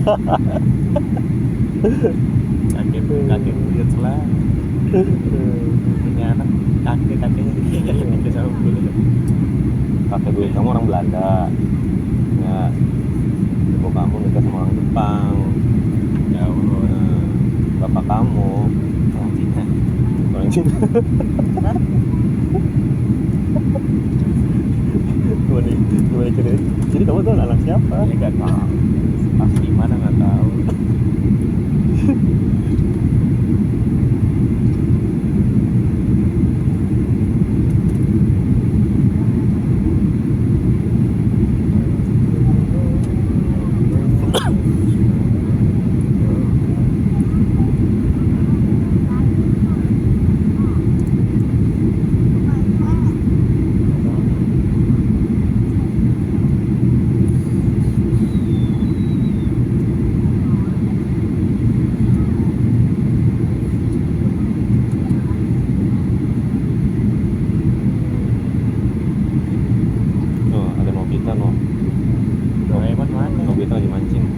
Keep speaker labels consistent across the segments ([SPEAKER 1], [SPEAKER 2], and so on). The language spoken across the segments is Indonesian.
[SPEAKER 1] kakek kakek buyut lah punya anak kakeknya nikah sama buyut.
[SPEAKER 2] Kakek buyut kamu orang Belanda ya, ibu kamu nikah sama orang Jepang.
[SPEAKER 1] Ya Allah.
[SPEAKER 2] Bapak kamu
[SPEAKER 1] Orang Cina.
[SPEAKER 2] orang Cina. Gimana ceritanya? Jadi kamu tuh anak siapa?
[SPEAKER 1] Ya nggak tahu pas di mana nggak tahu.
[SPEAKER 2] Oh, ada Nobita no.
[SPEAKER 1] Doraemon mana?
[SPEAKER 2] Nobita lagi mancing.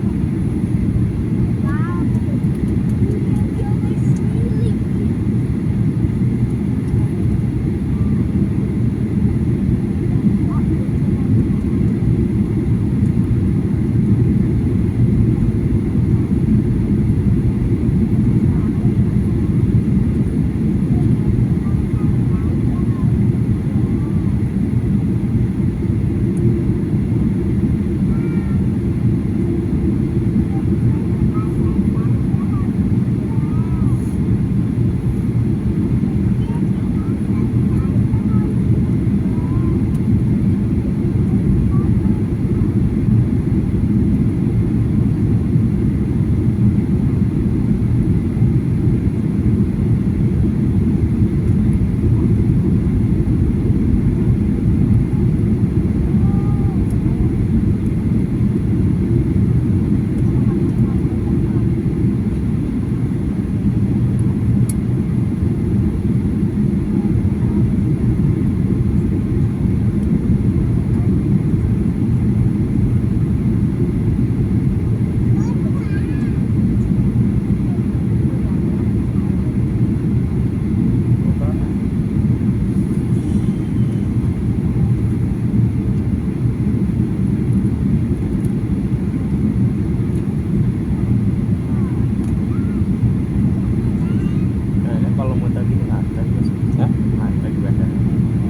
[SPEAKER 1] Kayaknya kalau muter gini ngantar juga sih.
[SPEAKER 2] Hah?
[SPEAKER 1] Ngantar di bandara.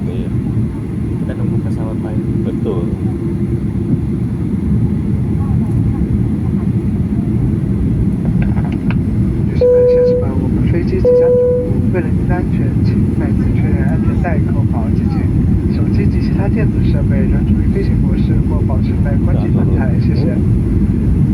[SPEAKER 2] Iya,
[SPEAKER 1] Kita nunggu pesawat lain.
[SPEAKER 2] betul.
[SPEAKER 3] 女士们、先生们，我们飞机即将入库，为了您的安全，请再次确认安全带扣好系紧。手机及其他电子设备仍处于飞行模式或保持在关机状态，谢谢。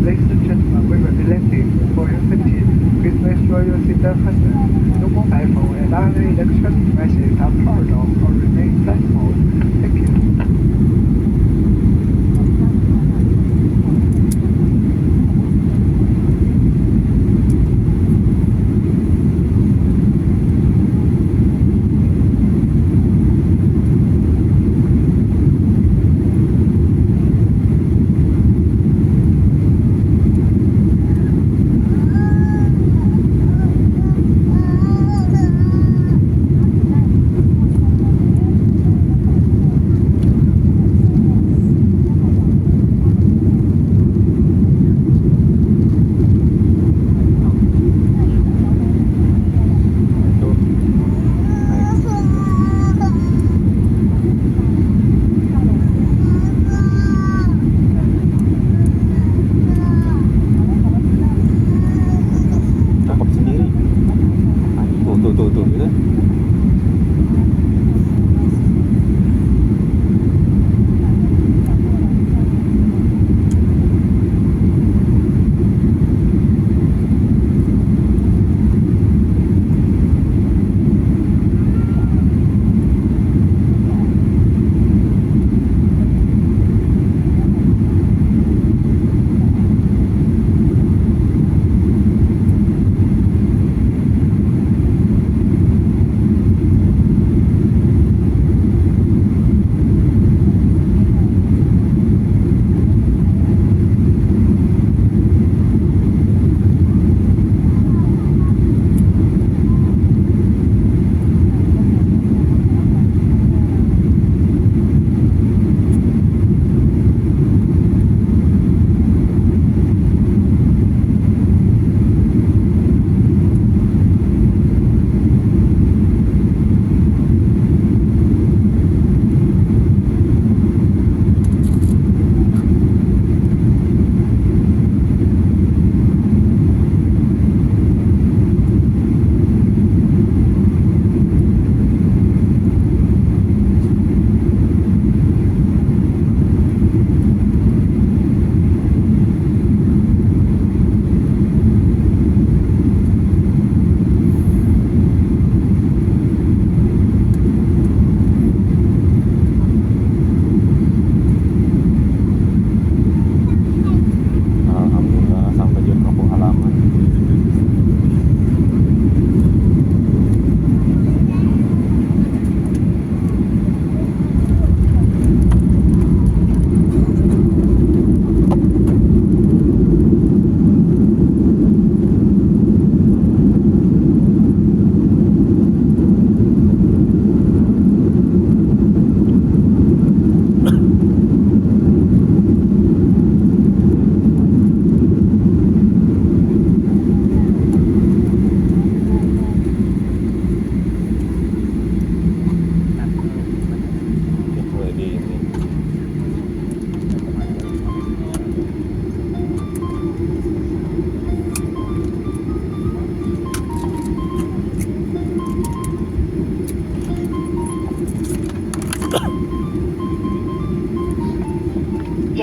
[SPEAKER 3] Ladies and gentlemen, we will be landing. For your safety, please make sure your seatbelt fastened. No mobile phone and other electronic devices are powered off or remain in flight mode. Thank you.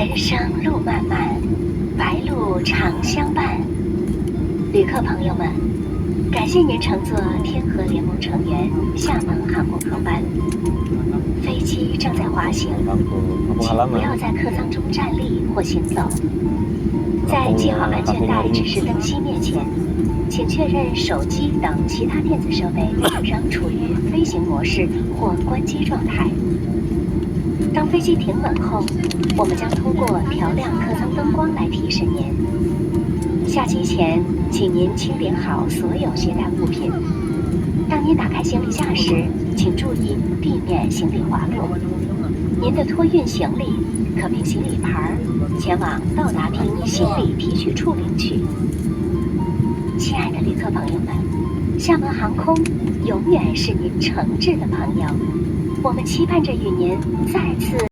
[SPEAKER 4] 人生路漫漫，白鹭常相伴。旅客朋友们，感谢您乘坐天河联盟成员厦门航空航班。飞机正在滑行，
[SPEAKER 2] kampung
[SPEAKER 4] 请不要
[SPEAKER 2] halaman.
[SPEAKER 4] 在客舱中站立或行走。在系好安全带指示灯熄灭前，请确认手机等其他电子设备仍处于飞行模式或关机状态。当飞机停稳后，我们将通过调亮客舱灯光来提示您。下机前，请您清点好所有携带物品。当您打开行李架时，请注意避免行李滑落。您的托运行李可凭行李牌前往到达厅行李提取处领取。亲爱的旅客朋友们，厦门航空永远是您诚挚的朋友，我们期盼着与您再次